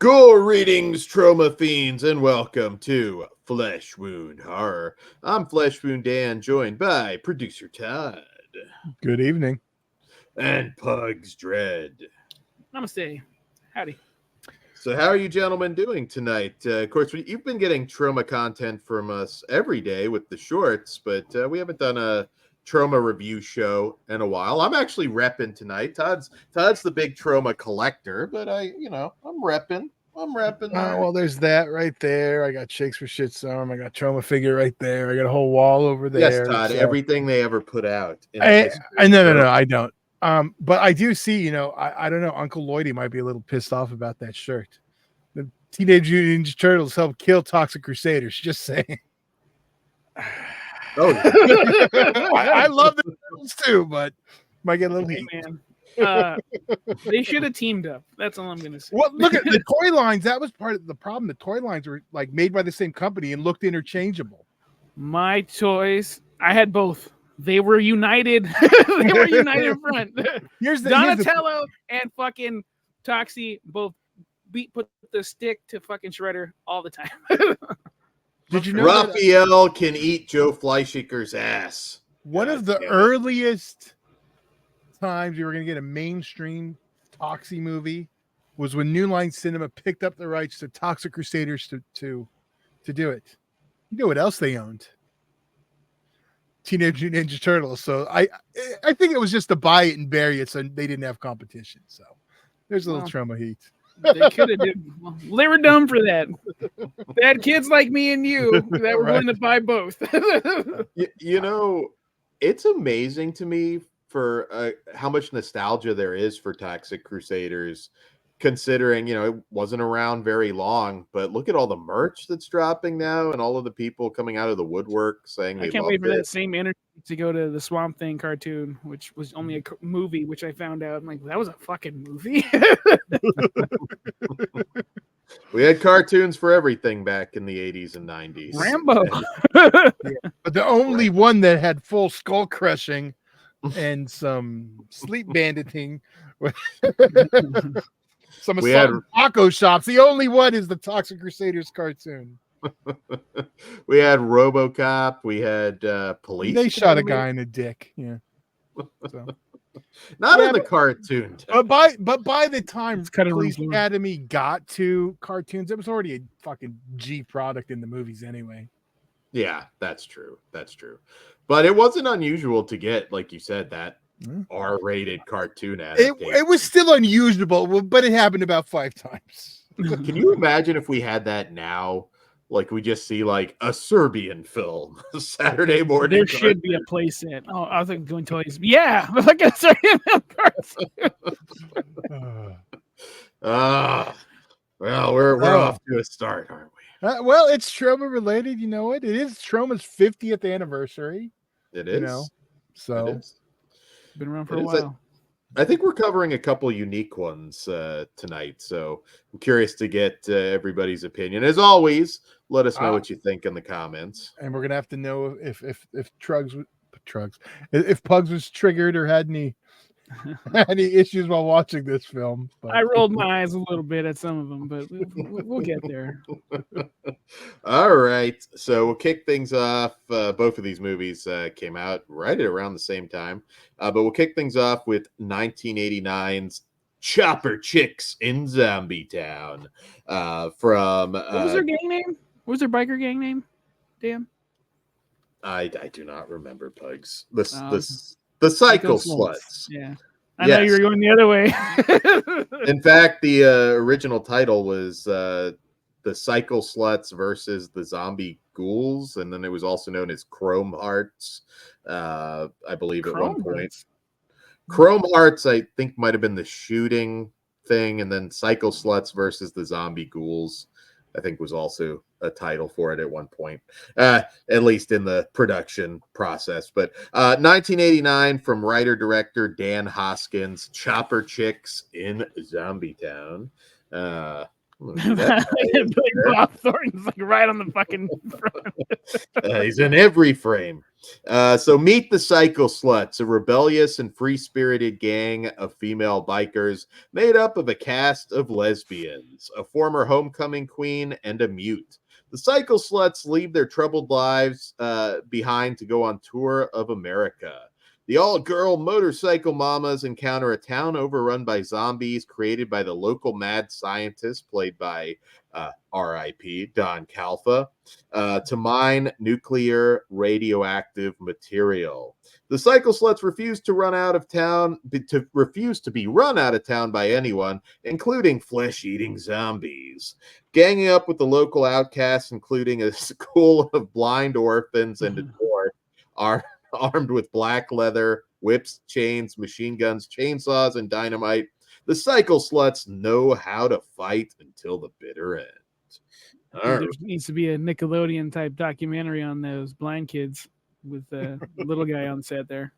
Greetings, Troma fiends, and welcome to Flesh Wound Horror. I'm Flesh Wound Dan, joined by producer Todd. Good evening. And Pugs Dread. Namaste. Howdy. So how are you gentlemen doing tonight? Of course, you've been getting Troma content from us every day with the shorts, but we haven't done a Troma review show in a while. I'm actually repping tonight. Todd's the big Troma collector, but I'm repping. Well, there's that right there. I got Shakes for Shitstorm. I got Troma figure right there. I got a whole wall over there. Yes, Todd. So everything they ever put out. No, I don't. But I do see. I don't know. Uncle Lloyd might be a little pissed off about that shirt. The Teenage Mutant Ninja Turtles helped kill Toxic Crusaders. Just saying. Oh, I love the Turtles too, but might get a little heat. Man. They should have teamed up. That's all I'm gonna say. Well, look at the toy lines. That was part of the problem. The toy lines were like made by the same company and looked interchangeable. My toys, I had both. They were united. They were united front. Donatello and fucking Toxie both put the stick to fucking Shredder all the time. Did you know Raphael can eat Joe Fleischiger's ass? One of the earliest times you were going to get a mainstream Toxie movie was when New Line Cinema picked up the rights to Toxic Crusaders to do it. You know what else they owned? Teenage Mutant Ninja Turtles. So I think it was just to buy it and bury it, so they didn't have competition. So there's a little Troma heat. They could have did. Well, they were dumb for that. They had kids like me and you that were willing to buy both. It's amazing to me for how much nostalgia there is for Toxic Crusaders, considering, it wasn't around very long, but look at all the merch that's dropping now and all of the people coming out of the woodwork saying they I can't wait for that same energy to go to the Swamp Thing cartoon, which was only a movie, which I found out. I'm like, that was a fucking movie. We had cartoons for everything back in the 80s and 90s. Rambo. But the only one that had full skull crushing and some sleep banditing. Some taco shops. The only one is the Toxic Crusaders cartoon. We had RoboCop. We had Police. They shot a guy in the dick. Yeah. So. Not in the cartoon. But by the time Police Academy got to cartoons, it was already a fucking G product in the movies anyway. Yeah, that's true. But it wasn't unusual to get, like you said, that R-rated cartoon adaptation. It was still unusual, but it happened about 5 times. Can you imagine if we had that now? Like, we just see, like, a Serbian film Saturday morning. There should be a play set. Oh, I was going to tell you. Yeah, like a Serbian film cartoon. Well, we're off to a start, aren't we? Well, it's Troma related. You know what? It is Troma's 50th anniversary. It is. So it is. Been around for a while. I think we're covering a couple unique ones tonight, so I'm curious to get everybody's opinion. As always, let us know what you think in the comments. And we're gonna have to know if Pugs was triggered or had any issues while watching this film. But. I rolled my eyes a little bit at some of them, but we'll get there. All right, so we'll kick things off. Both of these movies came out right at around the same time, but we'll kick things off with 1989's Chicks in Zombietown. From what was their gang name? What was their biker gang name? Dan? I do not remember, Pugs. The Cycle Sluts. Yeah. I know you were going the other way. In fact, the original title was The Cycle Sluts versus the Zombie Ghouls, and then it was also known as Chrome Hearts, I believe, at one point. Chrome Hearts, I think, might have been the shooting thing, and then Cycle Sluts versus the Zombie Ghouls, I think, was also a title for it at one point, at least in the production process. But 1989 from writer-director Dan Hoskins, Chicks in Zombietown. Bob Thornton's like right on the fucking front. He's in every frame. So meet the Cycle Sluts, a rebellious and free-spirited gang of female bikers made up of a cast of lesbians, a former homecoming queen, and a mute. The Cycle Sluts leave their troubled lives behind to go on tour of America. The all-girl motorcycle mamas encounter a town overrun by zombies created by the local mad scientist played by R.I.P. Don Calfa to mine nuclear radioactive material. The Cycle Sluts refuse to be run out of town by anyone, including flesh-eating zombies. Ganging up with the local outcasts, including a school of blind orphans and a dwarf, are armed with black leather, whips, chains, machine guns, chainsaws, and dynamite. The Cycle Sluts know how to fight until the bitter end. There needs to be a Nickelodeon type documentary on those blind kids with the little guy on set there.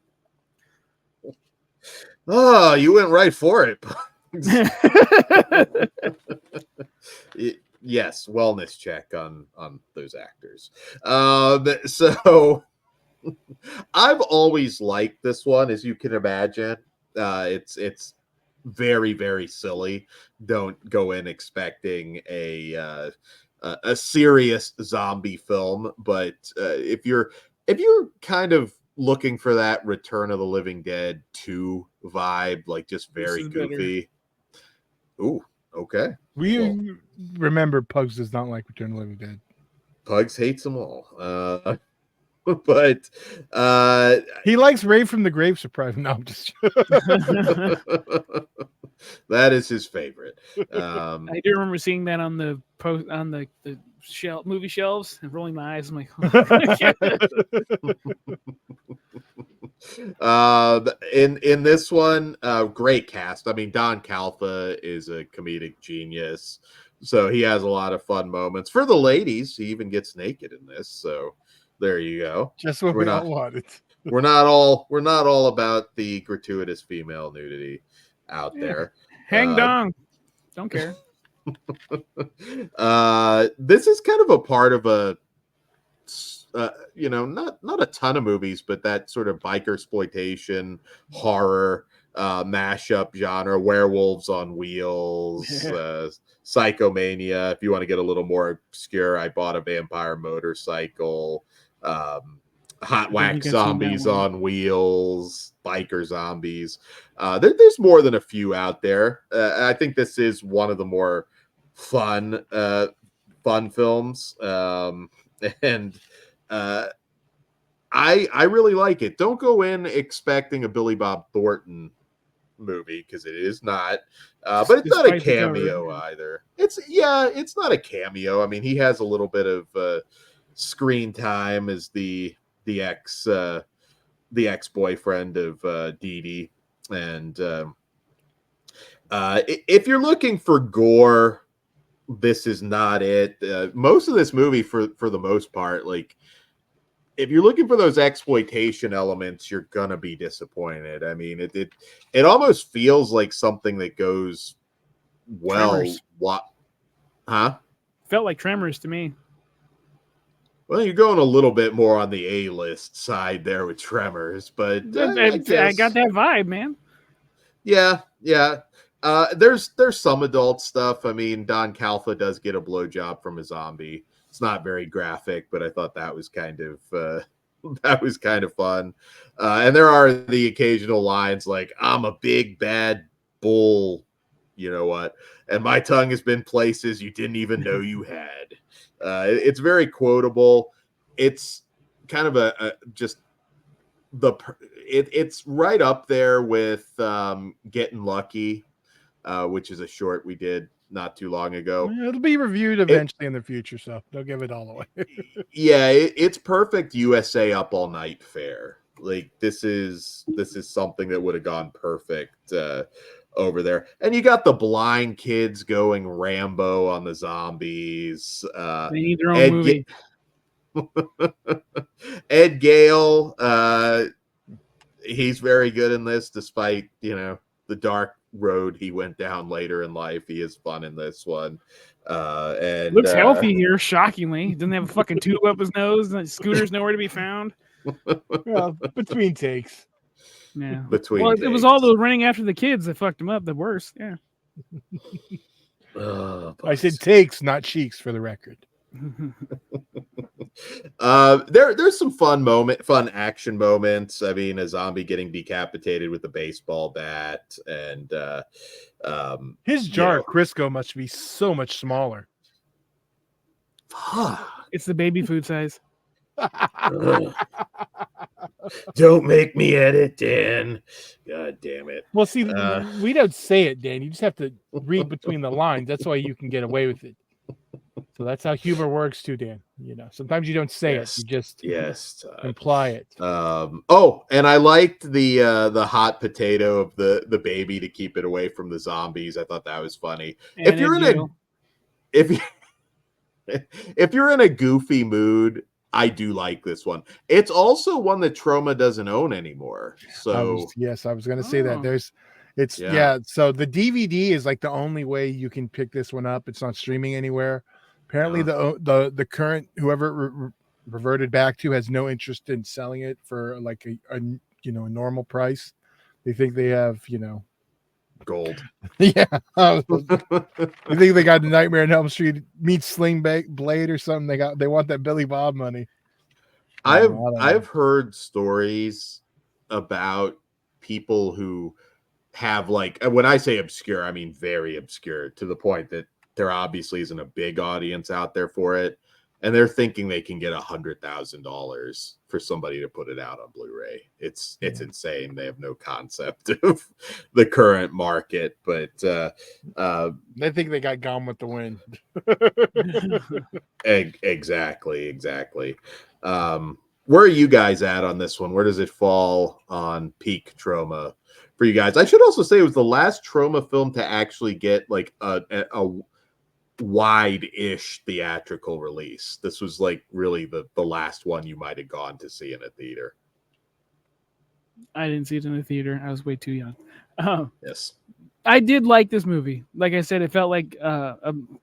Oh, you went right for it. Yes, wellness check on those actors. So I've always liked this one, as you can imagine. It's very, very silly. Don't go in expecting a serious zombie film, but if you're kind of looking for that Return of the Living Dead 2 vibe, like just very goofy. Better. Ooh, okay. Remember, Pugs does not like Return of the Living Dead. Pugs hates them all. But he likes Rave from the Grave Surprise. No, I'm just that is his favorite. I do remember seeing that on the movie shelves and rolling my eyes. I'm like, in this one, great cast. I mean, Don Calfa is a comedic genius, so he has a lot of fun moments. For the ladies, he even gets naked in this, so there you go. Just what we all wanted. We're not all about the gratuitous female nudity out there. Hang dong. Don't care. This is kind of a part of a not a ton of movies, but that sort of biker exploitation horror mashup genre. Werewolves on Wheels, Psychomania. If you want to get a little more obscure, I Bought a Vampire Motorcycle, Hot Wax Zombies on Wheels, Biker Zombies. There's more than a few out there. I think this is one of the more fun films, and I really like it. Don't go in expecting a Billy Bob Thornton movie, because it is not, but it's not a cameo either. It's not a cameo. I mean, he has a little bit of screen time as the ex-boyfriend of Dee Dee, and if you're looking for gore, this is not it. Most of this movie, for the most part, like, if you're looking for those exploitation elements, you're gonna be disappointed. I mean, it almost feels like something that goes well. Tremors. What? Huh? Felt like Tremors to me. Well, you're going a little bit more on the A-list side there with Tremors, but I got that vibe, man. Yeah. There's some adult stuff. I mean, Don Calfa does get a blowjob from a zombie. It's not very graphic, but I thought that was kind of fun. And there are the occasional lines like, "I'm a big bad bull, you know what? And my tongue has been places you didn't even know you had." It's very quotable. It's kind of it's right up there with Getting Lucky, which is a short we did not too long ago. It'll be reviewed eventually in the future, so don't give it all away. Yeah, it's perfect USA Up All Night fare. Like, this is something that would have gone perfect over there. And you got the blind kids going Rambo on the zombies. They need their own movie. Ed Gale, he's very good in this, despite the dark road he went down later in life. He is fun in this one. And looks healthy here, shockingly. He doesn't have a fucking tube up his nose, and Scooter's nowhere to be found. Well, between takes. Yeah. Between It was all those running after the kids that fucked him up the worst. Yeah. I said takes, not cheeks, for the record. There's some fun action moments. I mean, a zombie getting decapitated with a baseball bat, and his jar of Crisco must be so much smaller. It's the baby food size. Don't make me edit, Dan. God damn it. Well, see, we don't say it, Dan. You just have to read between the lines. That's why you can get away with it. So that's how humor works too, Dan. You know, sometimes you don't say it; you just imply it. Oh, and I liked the hot potato of the baby to keep it away from the zombies. I thought that was funny. And if you're in a goofy mood, I do like this one. It's also one that Troma doesn't own anymore. So I was going to say that So the DVD is like the only way you can pick this one up. It's not streaming anywhere. Apparently, the current whoever reverted back to has no interest in selling it for like a normal price. They think they have gold. Yeah. I think they got Nightmare on Elm Street meets Sling Blade or something. They want that Billy Bob money. I've heard stories about people who have, like, when I say obscure, I mean very obscure, to the point that there obviously isn't a big audience out there for it, and they're thinking they can get $100,000 for somebody to put it out on Blu-ray. It's insane. They have no concept of the current market, but they think they got Gone with the Wind. Exactly. Where are you guys at on this one? Where does it fall on peak Troma for you guys? I should also say it was the last Troma film to actually get like a wide-ish theatrical release. This was like really the last one you might have gone to see in a theater. I didn't see it in a theater. I was way too young. Yes. I did like this movie. Like I said, it felt like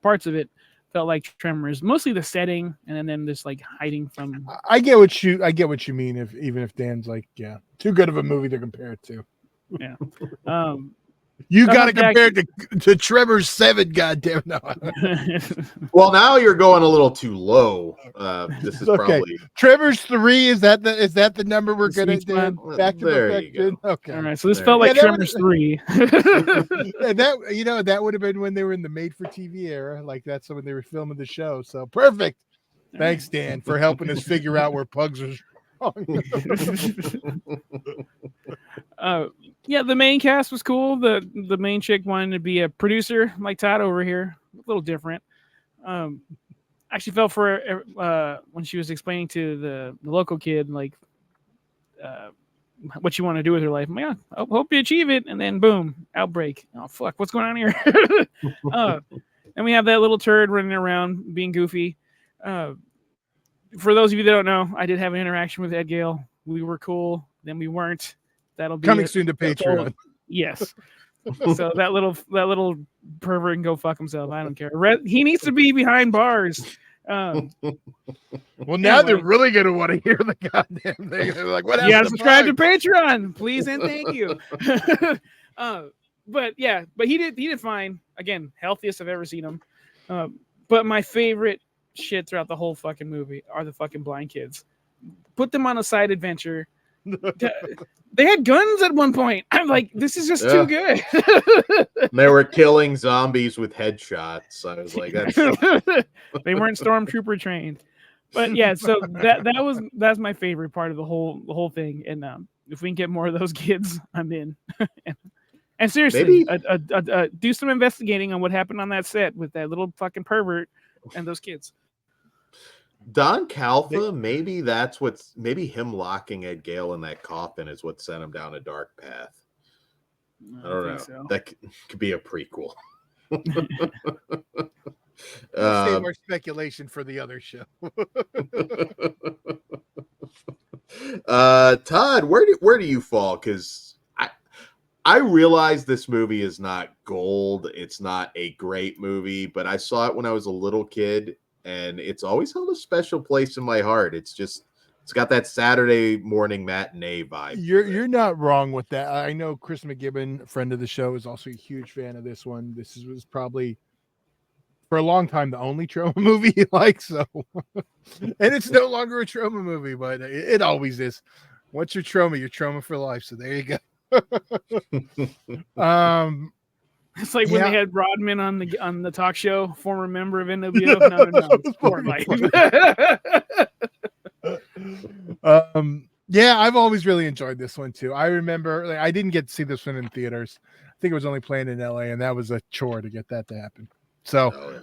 parts of it felt like Tremors, mostly the setting, and then this like hiding from. I get what you mean. Even if Dan's like, yeah, too good of a movie to compare it to. Yeah. You got to compare it to Tremors 7, goddamn no. Well, now you're going a little too low. This is probably Tremors 3. Is that the number we're gonna do? Back to Perfection. Okay. All right. So this felt like Tremors 3. That would have been when they were in the made-for-TV era. Like that's when they were filming the show. So perfect. Thanks, Dan, for helping us figure out where Pugs was wrong. Yeah, the main cast was cool. The main chick wanted to be a producer, like Todd over here. A little different. Actually felt for her when she was explaining to the local kid, like, what you want to do with her life. I'm like, I hope you achieve it. And then boom, outbreak. Oh, fuck, what's going on here? And we have that little turd running around being goofy. For those of you that don't know, I did have an interaction with Ed Gale. We were cool, then we weren't. That'll be coming soon to Patreon. Yes. So that little pervert can go fuck himself. I don't care. He needs to be behind bars. Well, now they're really gonna want to hear the goddamn thing. They're like, "What happened?" You gotta subscribe to Patreon, please and thank you. But he did fine. Again, healthiest I've ever seen him. But my favorite shit throughout the whole fucking movie are the fucking blind kids. Put them on a side adventure. They had guns at one point. I'm like, this is just too good. They were killing zombies with headshots. I was like, that's they weren't stormtrooper trained. But yeah, so that's my favorite part of the whole thing. And if we can get more of those kids, I'm in. And seriously, do some investigating on what happened on that set with that little fucking pervert and those kids. Don Calfa, maybe him locking Ed Gale in that coffin is what sent him down a dark path. I don't know. So. That could be a prequel. Let's save more speculation for the other show. Todd, where do you fall? Because I realize this movie is not gold. It's not a great movie, but I saw it when I was a little kid. And it's always held a special place in my heart. It's just It's got that Saturday morning matinee vibe. You're not wrong with that. I know Chris McGibbon, a friend of the show, is also a huge fan of this one. Was probably for a long time the only Troma movie he likes. So, and it's no longer a Troma movie, but it always is. What's your Troma? Your Troma for life. So there you go. It's like when they had Rodman on the talk show, former member of NWO. No, for life. Yeah, I've always really enjoyed this one too. I remember I didn't get to see this one in theaters. I think it was only playing in LA, and that was a chore to get that to happen. So,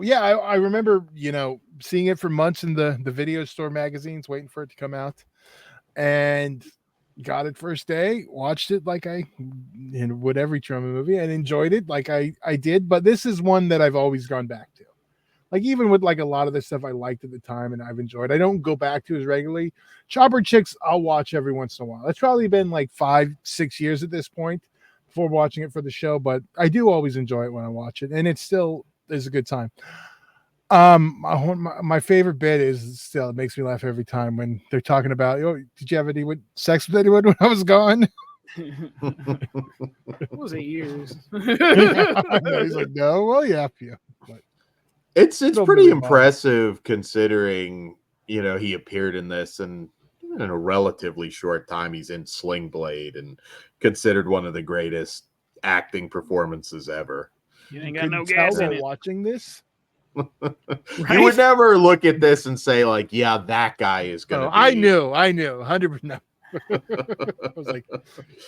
yeah, I remember, seeing it for months in the video store magazines, waiting for it to come out, and got it first day, watched it like I would every Troma movie, and enjoyed it like I did. But this is one that I've always gone back to. Like, even with like a lot of the stuff I liked at the time and I've enjoyed, I don't go back to as regularly. Chopper Chicks, I'll watch every once in a while. It's probably been like 5-6 years at this point before watching it for the show, but I do always enjoy it when I watch it, and it still is a good time. My favorite bit is still, it makes me laugh every time when they're talking about, did you have any sex with anyone when I was gone? It was 8 years. He's like, no, well, yeah. But it's pretty impressive considering, he appeared in this, and in a relatively short time he's in Sling Blade and considered one of the greatest acting performances ever. You ain't got no gas in it. Watching this. Right? You would never look at this and say, like, yeah, that guy is gonna be... I knew 100%. I was like,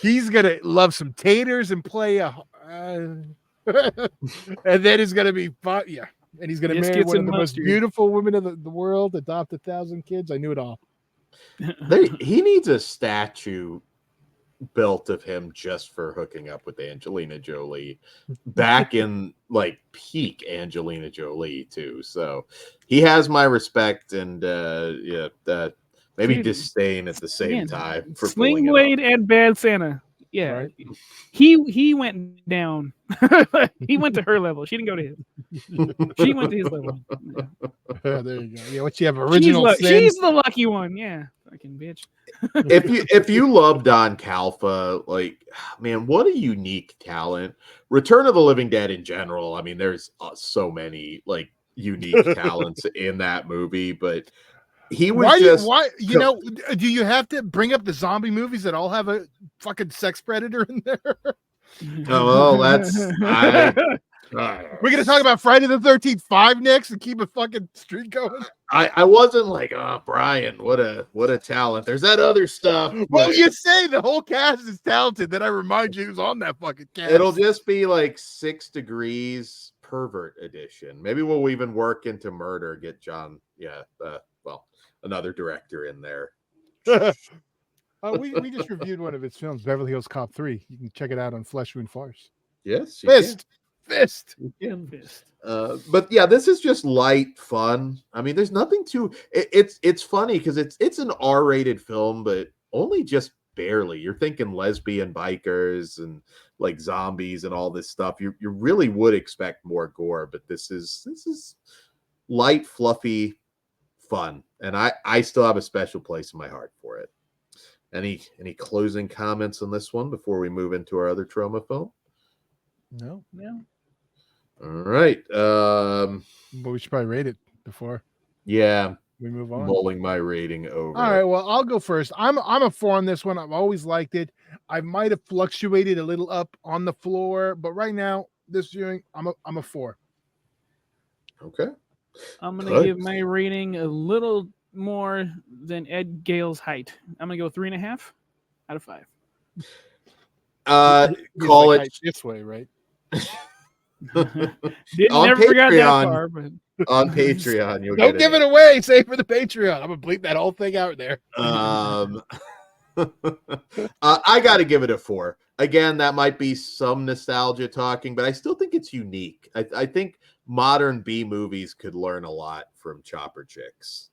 he's gonna love some taters and play and then it's gonna be fun. Yeah, and he's gonna marry one of the most beautiful women of the world, adopt 1,000 kids. I knew it all. He needs a statue built of him just for hooking up with Angelina Jolie back in like peak Angelina Jolie too. So he has my respect and maybe disdain at the same time for Sling Blade and Bad Santa. Yeah, right. He went down. He went to her level. She didn't go to his. She went to his level. There you go. Yeah, what you have original? She's the lucky one. Yeah, fucking bitch. if you love Don Calfa, like, man, what a unique talent. Return of the Living Dead in general. I mean, there's so many like unique talents in that movie, but he was do you have to bring up the zombie movies that all have a fucking sex predator in there? Oh, well, we're gonna talk about Friday the 13th 5 next and keep a fucking streak going. I wasn't like, oh, Brian, what a talent. There's that other stuff. Well, you say the whole cast is talented, then I remind you who's on that fucking cast. It'll just be like 6 Degrees pervert edition. Maybe we'll even work into Murder, get John, another director in there. We just reviewed one of his films, Beverly Hills Cop 3. You can check it out on Flesh Wound Farce. Yes, Fist. But yeah, this is just light fun. I mean, there's nothing too. It's funny because it's an R-rated film, but only just barely. You're thinking lesbian bikers and like zombies and all this stuff. You really would expect more gore, but this is light, fluffy fun, and I still have a special place in my heart for it. Any closing comments on this one before we move into our other Troma film? No. All right. But we should probably rate it before. Yeah. We move on. Mulling my rating over. All right. Well, I'll go first. I'm a 4 on this one. I've always liked it. I might have fluctuated a little up on the floor, but right now, this viewing, I'm a 4. Okay. I'm gonna give my rating a little more than Ed Gale's height. I'm gonna go 3.5 out of 5. Call it this way, right? Never got that far, but on Patreon, you'll don't give it away. Save for the Patreon. I'm gonna bleep that whole thing out there. I got to give it a 4. Again, that might be some nostalgia talking, but I still think it's unique. I think modern B movies could learn a lot from Chopper Chicks.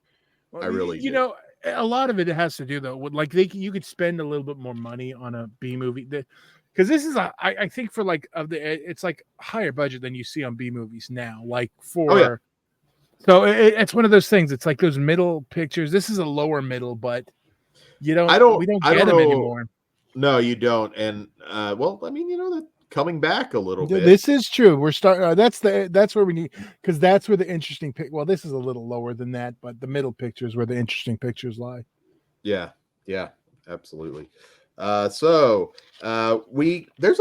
Well, I really, know, a lot of it has to do though with like you could spend a little bit more money on a B movie because this is I think for like it's like higher budget than you see on B movies now. Like for So it's one of those things. It's like those middle pictures. This is a lower middle, but we don't get them anymore. No, you don't. And well, I mean, that coming back a little bit. This is true. We're starting. That's where we need, because that's where the interesting well, this is a little lower than that, but the middle pictures where the interesting pictures lie. Yeah, absolutely. There's a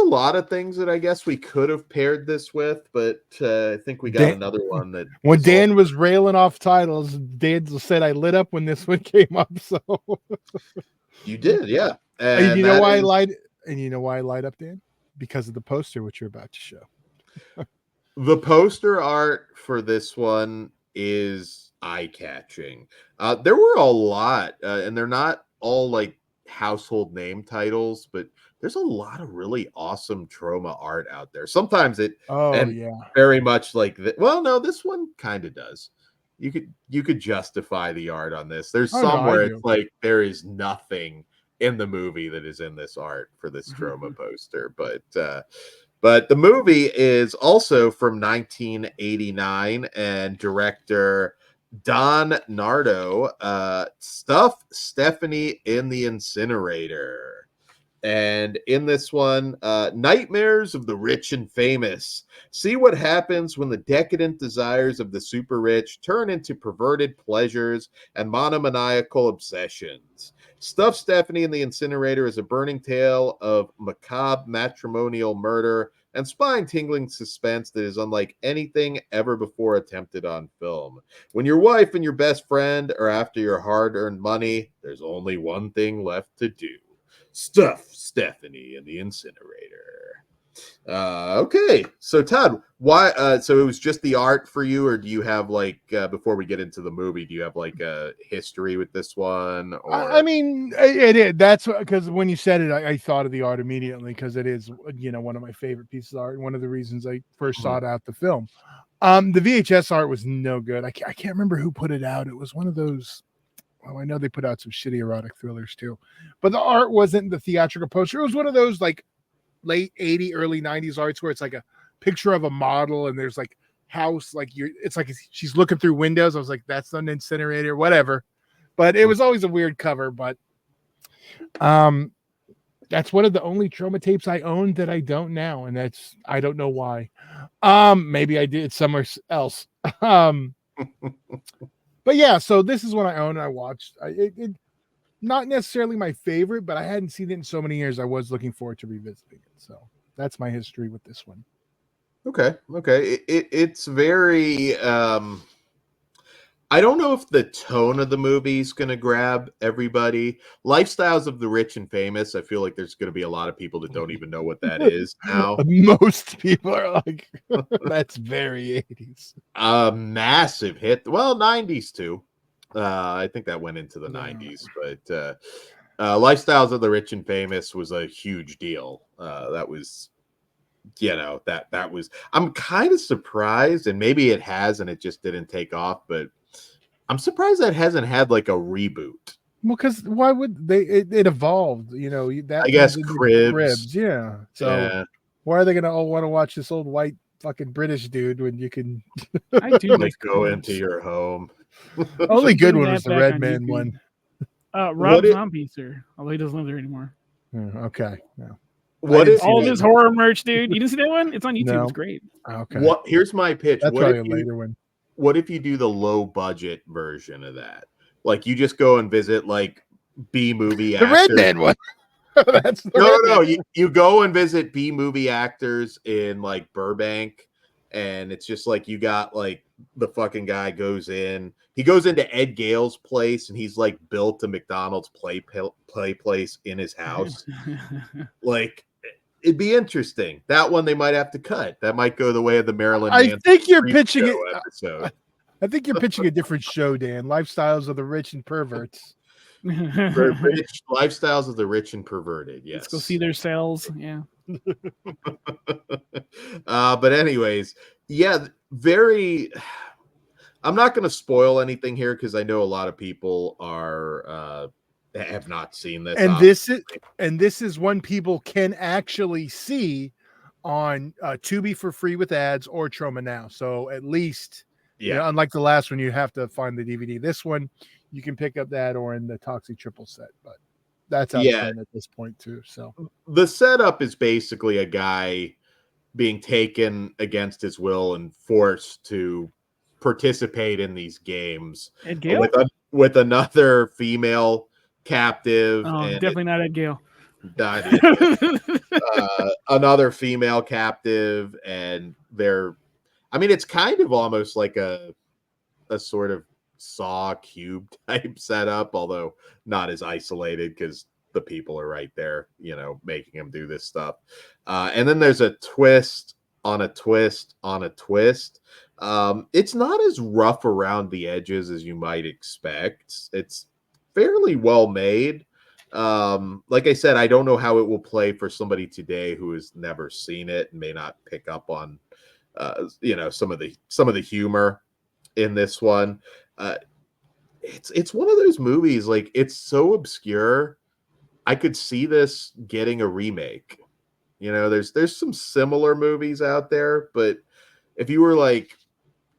lot of things that I guess we could have paired this with, but I think we got another one that when Dan was railing off titles, Dan said I lit up when this one came up. So you did, yeah. And you know why I lied? And you know why I lied up, Dan? Because of the poster, which you're about to show. The poster art for this one is eye-catching. There were a lot, and they're not all like household name titles, but there's a lot of really awesome Troma art out there. Sometimes very much like well, no, this one kind of does. You could justify the art on this. There's somewhere it's like there is nothing in the movie that is in this art for this Troma poster, but the movie is also from 1989, and director Don Nardo, Stephanie in the Incinerator. And in this one, nightmares of the rich and famous. See what happens when the decadent desires of the super rich turn into perverted pleasures and monomaniacal obsessions. Stuff Stephanie in the Incinerator is a burning tale of macabre matrimonial murder and spine-tingling suspense that is unlike anything ever before attempted on film. When your wife and your best friend are after your hard-earned money, there's only one thing left to do. Stuff Stephanie in the Incinerator. Okay, so Todd, why? So it was just the art for you, or do you have like before we get into the movie, do you have like a history with this one? Or I mean, it is. That's because when you said it, I thought of the art immediately because it is one of my favorite pieces of art and one of the reasons I first sought out the film. The VHS art was no good. I can't remember who put it out. It was one of those. Well, I know they put out some shitty erotic thrillers too, but the art wasn't the theatrical poster. It was one of those like late 80s, early 90s arts where it's like a picture of a model and there's like house, like it's like she's looking through windows. I was like, that's an incinerator, whatever. But it was always a weird cover. But that's one of the only Troma tapes I own that I don't now, and I don't know why. Maybe I did somewhere else. But yeah, so this is one I own and I watched. It not necessarily my favorite, but I hadn't seen it in so many years. I was looking forward to revisiting it. So that's my history with this one. Okay. It's very I don't know if the tone of the movie is going to grab everybody. Lifestyles of the Rich and Famous, I feel like there's going to be a lot of people that don't even know what that is now. Most people are like, that's very 80s. Massive hit. Well, 90s too. I think that went into the 90s, but Lifestyles of the Rich and Famous was a huge deal. That was, that was, I'm kind of surprised, and maybe it has and it just didn't take off, but I'm surprised that hasn't had like a reboot. Well, because why would they? It evolved, that I guess Cribs. Yeah. So why are they gonna all want to watch this old white fucking British dude when you can? I do like go into your home. Only good one was the Red Man one. Rob Zombie, sir. Although he doesn't live there anymore. Okay. No. What is all of his horror merch, dude? You didn't see that one? It's on YouTube. No. It's great. Okay. Here's my pitch. That's probably a later one. What if you do the low budget version of that? Like you just go and visit like B movie actors. The Red Man one. That's no. You go and visit B movie actors in like Burbank, and it's just like you got like the fucking guy goes in. He goes into Ed Gale's place, and he's like built a McDonald's play place in his house. Like. It'd be interesting. That one they might have to cut. That might go the way of the Marilyn Manson. I think you're pitching it. Episode. I think you're pitching a different show, Dan. Lifestyles of the Rich and Perverts. Lifestyles of the Rich and Perverted. Yes. Let's go see their cells. Yeah. But anyways, yeah, very. I'm not going to spoil anything here because I know a lot of people are. Have not seen this, and this is one people can actually see on Tubi for free with ads or Troma Now. So at least Yeah. You know, unlike the last one, you have to find the DVD. This one, you can pick up that or in the Toxic triple set, but that's out of print at this point too. So the setup is basically a guy being taken against his will and forced to participate in these games with another female captive. Oh, and definitely not Ed Gale. Another female captive, and it's kind of almost like a sort of Saw Cube type setup, although not as isolated because the people are right there, making him do this stuff. And then there's a twist on a twist on a twist. It's not as rough around the edges as you might expect. It's fairly well made. Like I said, I don't know how it will play for somebody today who has never seen it and may not pick up on some of the humor in this one. It's one of those movies, like, it's so obscure. I could see this getting a remake. There's some similar movies out there, but if you were like,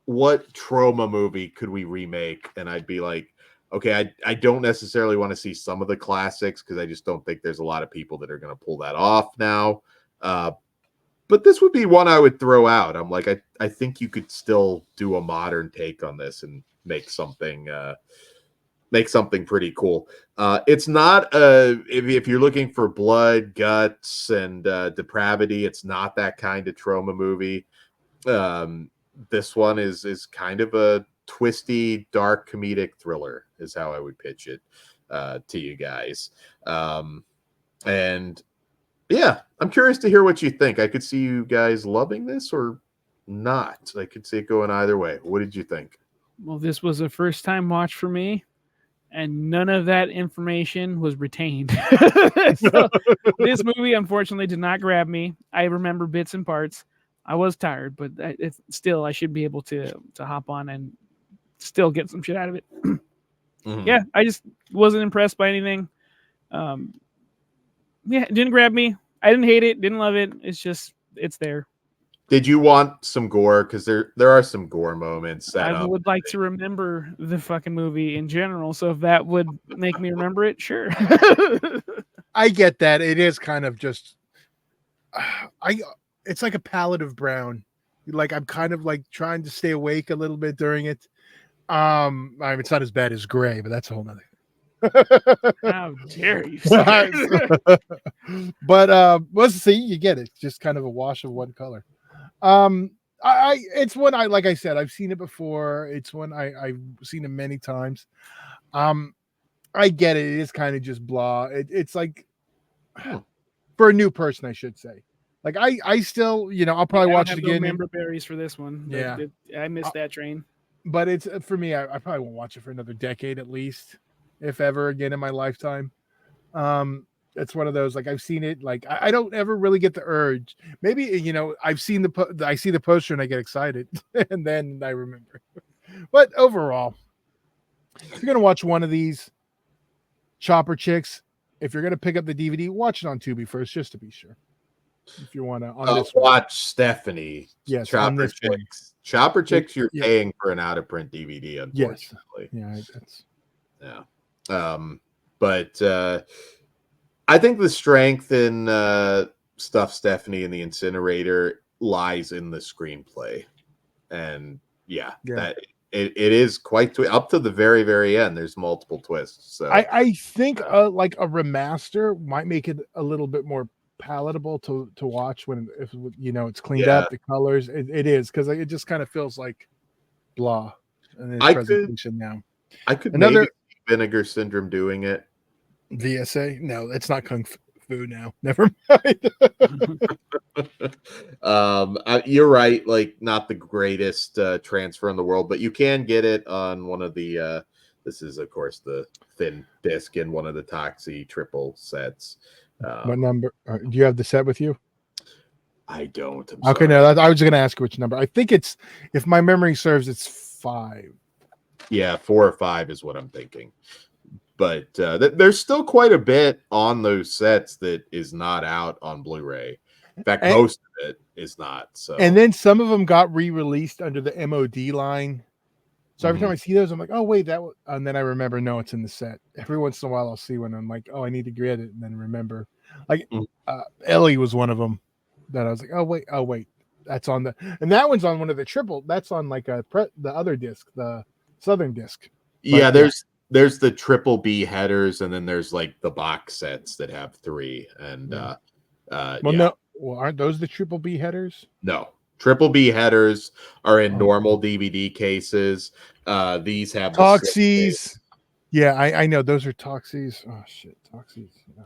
what Troma movie could we remake? And I'd be like, okay, I don't necessarily want to see some of the classics because I just don't think there's a lot of people that are going to pull that off now. But this would be one I would throw out. I'm like, I think you could still do a modern take on this and make something pretty cool. It's not if you're looking for blood, guts, and depravity, it's not that kind of Troma movie. This one is kind of a twisty, dark comedic thriller is how I would pitch it to you guys. And yeah, I'm curious to hear what you think. I could see you guys loving this or not. I could see it going either way. What did you think? Well, this was a first time watch for me, and none of that information was retained. So, this movie, unfortunately, did not grab me. I remember bits and parts. I was tired, but I should be able to hop on and still get some shit out of it. Mm-hmm. Yeah, I just wasn't impressed by anything. It didn't grab me. I didn't hate it, didn't love it. It's there. Did you want some gore? Because there are some gore moments. I would like to remember the fucking movie in general. So if that would make me remember it, sure. I get that. It is kind of just, it's like a palette of brown. Like, I'm kind of like trying to stay awake a little bit during it. It's not as bad as gray, but that's a whole nother. How dare you? But let's see, you get it. It's just kind of a wash of one color. It's one like I said, I've seen it before. It's one I've seen it many times. I get it. It is kind of just blah. It's like for a new person, I should say. Like I still, I'll probably watch it again. Member berries for this one. Yeah, I missed that train. But it's for me. I probably won't watch it for another decade at least, if ever again in my lifetime. It's one of those, like, I've seen it. Like, I don't ever really get the urge. Maybe, I've seen I see the poster and I get excited and then I remember. But overall, if you're going to watch one of these Chopper Chicks, if you're going to pick up the DVD, watch it on Tubi first, just to be sure. If you want to watch Stephanie. Yes, Chopper Chicks. Chopper Chicks, you're paying for an out of print DVD, unfortunately. Yes. Yeah. But I think the strength in Stuff Stephanie in the Incinerator lies in the screenplay. And that it is quite up to the very, very end. There's multiple twists. So I think like a remaster might make it a little bit more palatable to watch if it's cleaned up, the colors. It is, because it just kind of feels like blah in its presentation now. I could maybe Vinegar Syndrome doing it. VSA? No, it's not Kung Fu now. Never mind. You're right. Like, not the greatest transfer in the world, but you can get it on one of the. This is, of course, the thin disc in one of the Toxie triple sets. What number? Do you have the set with you? I don't. Okay, no. I was going to ask which number. I think it's, if my memory serves, it's 5. Yeah, 4 or 5 is what I'm thinking. But there's still quite a bit on those sets that is not out on Blu-ray. In fact, most of it is not. So, and then some of them got re-released under the MOD line. So every Mhm. time I see those, I'm like, oh wait, and then I remember, no, it's in the set. Every once in a while, I'll see one. I'm like, oh, I need to get it, and then remember. Like Mhm. Ellie was one of them that I was like, oh wait, that's on and that one's on one of the triple. That's on like the other disc, the Southern disc. Yeah, But, there's the triple B headers, and then there's like the box sets that have 3. And no, aren't those the triple B headers? No. Triple B headers are in normal DVD cases. These have the Toxies. Yeah, I know those are Toxies. Oh shit, Toxies. Yeah.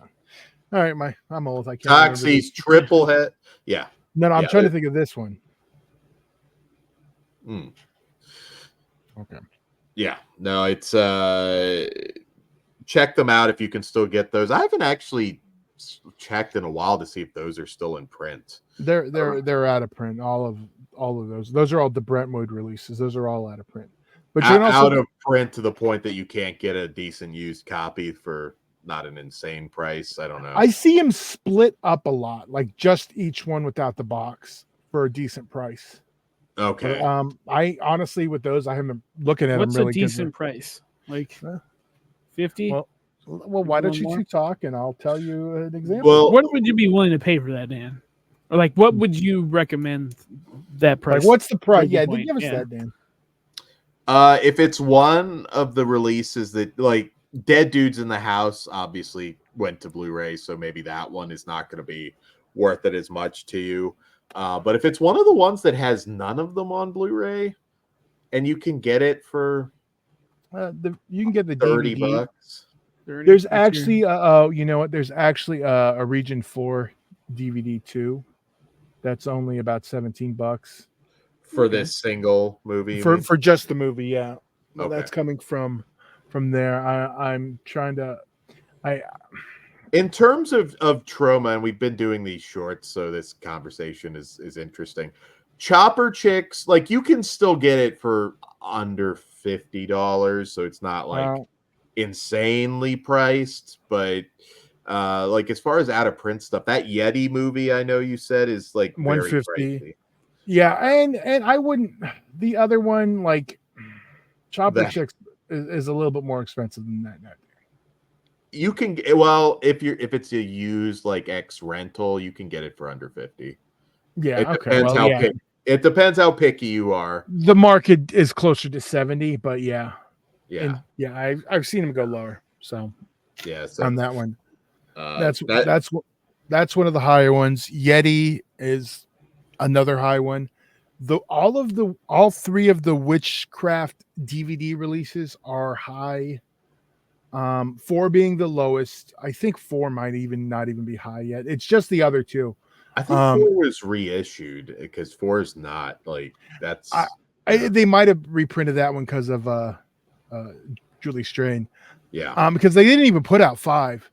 All right, I'm old. I can't. Toxies triple head. Yeah. No, I'm trying to think of this one. Okay. Yeah. No, it's check them out if you can still get those. I haven't actually checked in a while to see if those are still in print. They're out of print. All of those. Those are all the Brentwood releases. Those are all out of print. But you can also out of print to the point that you can't get a decent used copy for not an insane price. I don't know. I see them split up a lot, like just each one without the box for a decent price. Okay. But, I honestly, with those, I haven't looking at What's them really. What's a decent price? Like 50? Well, why don't you two talk and I'll tell you an example. Well, what would you be willing to pay for that, Dan? Or like, what would you recommend that price? Like, what's the price? Yeah, give us that, Dan. If it's one of the releases that, like, Dead Dudes in the House obviously went to Blu-ray, so maybe that one is not going to be worth it as much to you. But if it's one of the ones that has none of them on Blu-ray, and you can get it for you can get the $30. DVD. There's actually you know what? There's actually a Region 4 DVD too. That's only about $17 for this single movie. For just the movie, yeah. Well, Okay. that's coming from there. I'm trying to in terms of Troma, and we've been doing these shorts, so this conversation is interesting. Chopper Chicks, like, you can still get it for under $50, so it's not like insanely priced, but like, as far as out of print stuff, that Yeti movie I know you said is like $150. Yeah, and I wouldn't. The other one, like Chopper Chicks, is a little bit more expensive than that. You can, well, if it's a used like X rental, you can get it for under 50. Yeah, it depends how picky you are. The market is closer to 70, but yeah. And I've seen them go lower. So on that one, that's one of the higher ones. Yeti is another high one. All 3 of the Witchcraft DVD releases are high. 4 being the lowest. I think 4 might not even be high yet. It's just the other 2. I think 4 was reissued because 4 is not like that's. They might have reprinted that one because of Julie Strain. Yeah. Because they didn't even put out 5.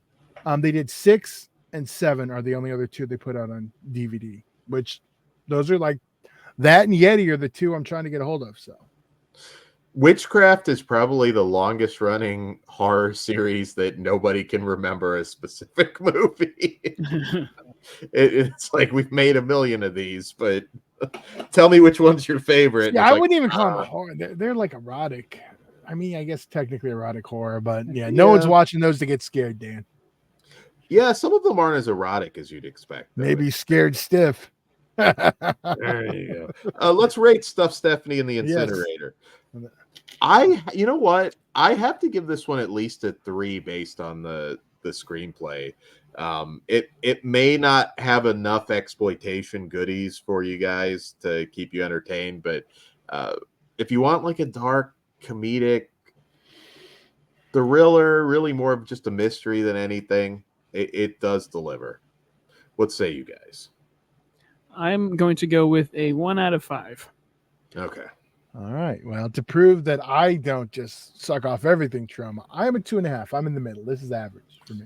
They did 6 and 7 are the only other 2 they put out on DVD. Which those are like that and Yeti are the 2 I'm trying to get a hold of. So. Witchcraft is probably the longest running horror series that nobody can remember a specific movie. It's like we've made a million of these, but tell me which one's your favorite. Yeah, I wouldn't even call them horror. They're like erotic. I mean, I guess technically erotic horror, but no one's watching those to get scared, Dan. Yeah, some of them aren't as erotic as you'd expect. Though. Maybe Scared Stiff. There you go. Let's rate Stuff Stephanie in the Incinerator. Yes. You know what? I have to give this one at least a 3 based on the screenplay. It may not have enough exploitation goodies for you guys to keep you entertained, but if you want like a dark comedic thriller, really more of just a mystery than anything, it does deliver. What say you guys? I'm going to go with a 1 out of 5. Okay. All right. Well, to prove that I don't just suck off everything Troma, I'm a 2.5. I'm in the middle. This is average for me.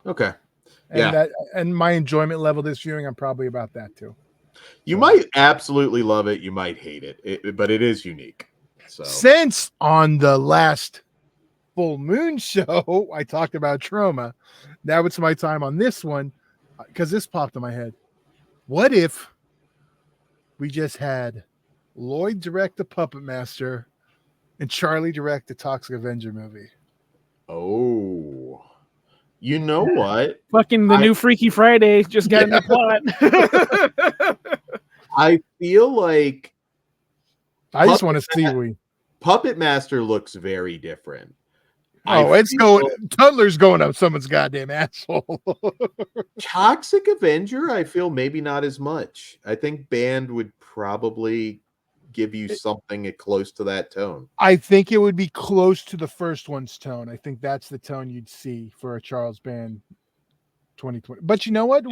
Okay. And my enjoyment level this viewing, I'm probably about that too. You might absolutely love it. You might hate it, but it is unique. So since on the last full moon show, I talked about Troma. Now it's my time on this one because this popped in my head. What if we just had Lloyd direct the Puppet Master and Charlie direct the Toxic Avenger movie. Oh, you know what? Fucking the new Freaky Friday just got in the plot. I feel like I just want to see Puppet Master looks very different. Oh, Tutler's going up someone's goddamn asshole. Toxic Avenger, I feel maybe not as much. I think Band would probably give you something close to that tone. I think it would be close to the first one's tone. I think that's the tone you'd see for a Charles Band 2020. But you know what?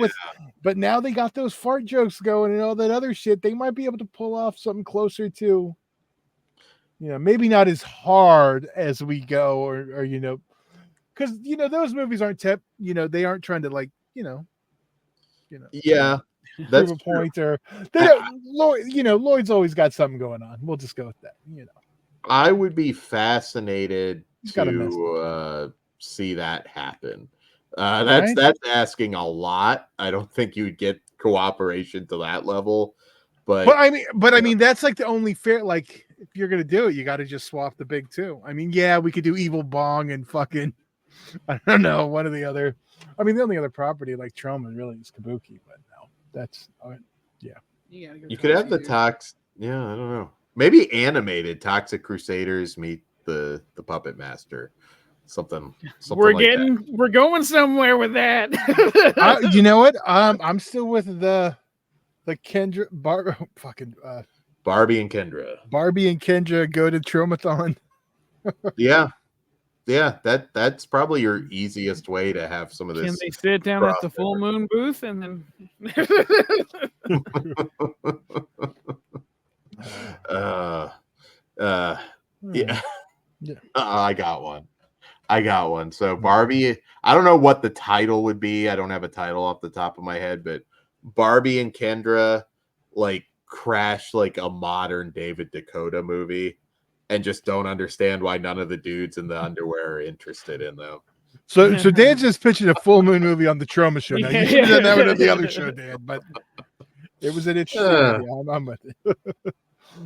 But now they got those fart jokes going and all that other shit. They might be able to pull off something closer to, maybe not as hard as we go, or because those movies aren't they aren't trying to yeah, that's prove a point, or they don't. Lloyd's always got something going on. We'll just go with that. I would be fascinated to see that happen. That's asking a lot. I don't think you'd get cooperation to that level, but I mean that's like the only fair. Like, if you're gonna do it, you got to just swap the big two. I mean, yeah, we could do Evil Bong and fucking, I don't know, one of the other. I mean, the only other property like Troma really is Kabuki, but no, that's yeah. You could have the Tox. Yeah, I don't know. Maybe animated Toxic Crusaders meet the Puppet Master. Something we're going somewhere with that. You know what? I'm still with the Kendra Barbie and Kendra. Barbie and Kendra go to Tromathon. yeah, that's probably your easiest way to have some of this. Can they sit down at the full moon booth and then? Yeah. I got one. So Barbie, I don't know what the title would be. I don't have a title off the top of my head, but Barbie and Kendra crash a modern David Dakota movie and just don't understand why none of the dudes in the underwear are interested in them. So Dan's just pitching a full moon movie on the Troma show. Now you should have done that one on the other show, Dan, but it was an interesting idea. I'm with it.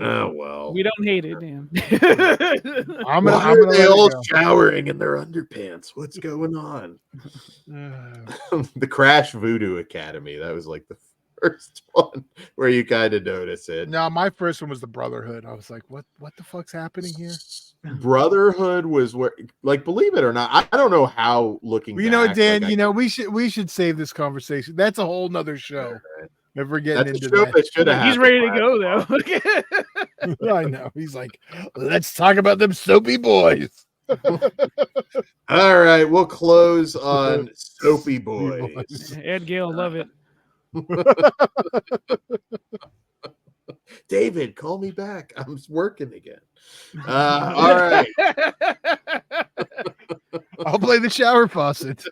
Oh well, we don't hate it, Dan. I'm gonna they all showering in their underpants. What's going on? The Crash Voodoo Academy. That was the first one where you kind of notice it. No, my first one was the Brotherhood. I was like, what the fuck's happening here? Brotherhood was where, believe it or not, I don't know how looking. Well, Dan, we should save this conversation. That's a whole nother show. Right. Never getting into that. He's ready to go though. I know. He's like, let's talk about them soapy boys. All right, we'll close on Soapy Boys. Ed Gale, love it. David, call me back. I'm working again. All right. I'll play the shower faucet.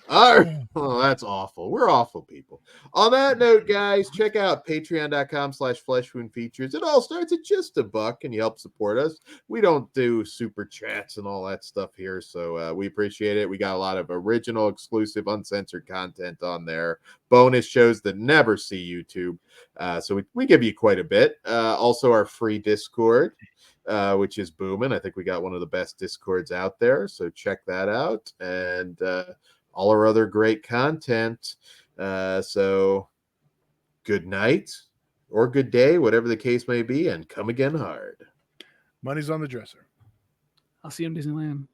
All right. Oh, that's awful. We're awful people. On that note, guys, check out patreon.com/fleshwoundfeatures. It all starts at just $1 and you help support us. We don't do super chats and all that stuff here, so we appreciate it. We got a lot of original, exclusive, uncensored content on there. Bonus shows that never see YouTube. So we give you quite a bit. Also, our free Discord, which is booming. I think we got one of the best Discords out there, so check that out. And all our other great content. So good night or good day, whatever the case may be, and come again hard. Money's on the dresser. I'll see you in Disneyland.